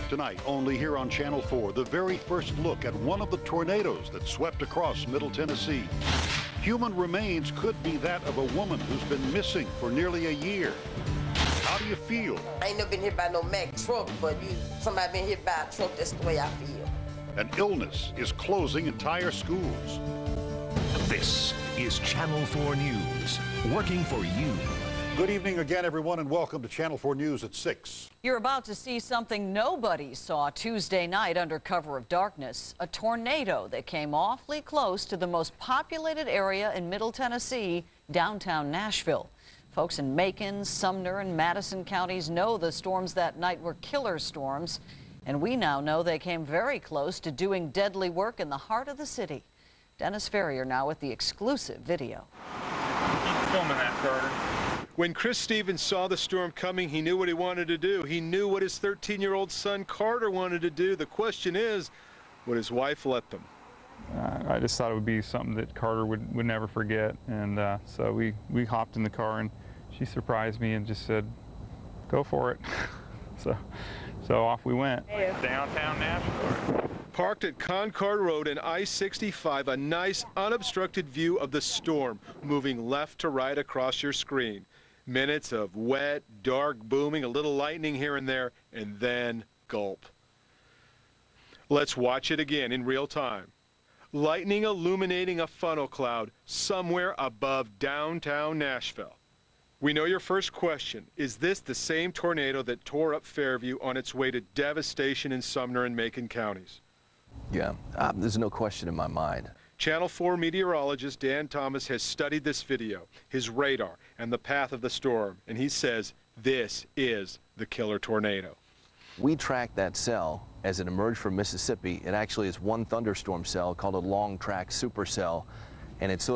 Tonight, only here on Channel 4, the very first look at one of the tornadoes that swept across Middle Tennessee. Human remains could be that of a woman who's been missing for nearly a year. How do you feel? I ain't never been hit by no Mack truck, but somebody been hit by a truck, that's the way I feel. An illness is closing entire schools. This is Channel 4 News, working for you. Good evening again, everyone, and welcome to Channel 4 News at 6. You're about to see something nobody saw Tuesday night under cover of darkness. A tornado that came awfully close to the most populated area in Middle Tennessee, downtown Nashville. Folks in Macon, Sumner, and Madison counties know the storms that night were killer storms. And we now know they came very close to doing deadly work in the heart of the city. Dennis Ferrier now with the exclusive video. Keep filming that, Carter. When Chris Stevens saw the storm coming, he knew what he wanted to do. He knew what his 13-year-old son Carter wanted to do. The question is, would his wife let them? I just thought it would be something that Carter would never forget, and so we hopped in the car, and she surprised me and just said, "Go for it." so off we went. Downtown Nashville. Parked at Concord Road and I-65, a nice unobstructed view of the storm moving left to right across your screen. Minutes of wet, dark booming, a little lightning here and there, and then gulp. Let's watch it again in real time. Lightning illuminating a funnel cloud somewhere above downtown Nashville. We know your first question. Is this the same tornado that tore up Fairview on its way to devastation in Sumner and Macon counties? Yeah, there's no question in my mind. Channel 4 meteorologist Dan Thomas has studied this video, his radar, and the path of the storm, and he says this is the killer tornado. We tracked that cell as it emerged from Mississippi. It actually is one thunderstorm cell called a long track supercell, and it's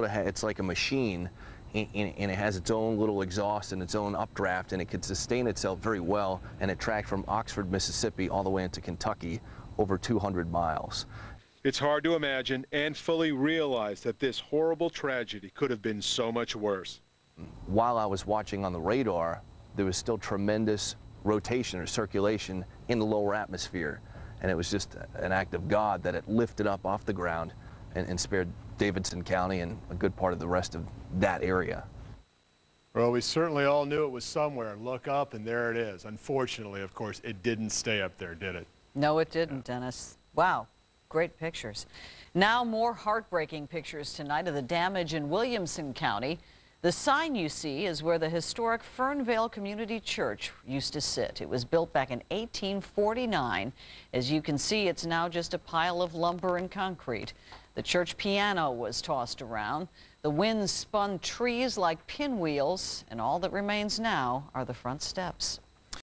like a machine, and it has its own little exhaust and its own updraft, and it can sustain itself very well, and it tracked from Oxford, Mississippi all the way into Kentucky, over 200 miles. It's hard to imagine and fully realize that this horrible tragedy could have been so much worse. While I was watching on the radar, there was still tremendous rotation or circulation in the lower atmosphere, and it was just an act of God that it lifted up off the ground and spared Davidson County and a good part of the rest of that area. Well, we certainly all knew it was somewhere. Look up, and there it is. Unfortunately, of course, it didn't stay up there, did it? No, it didn't, Dennis. Wow, great pictures. Now more heartbreaking pictures tonight of the damage in Williamson County. The sign you see is where the historic Fernvale Community Church used to sit. It was built back in 1849. As you can see, it's now just a pile of lumber and concrete. The church piano was tossed around. The wind spun trees like pinwheels, and all that remains now are the front steps.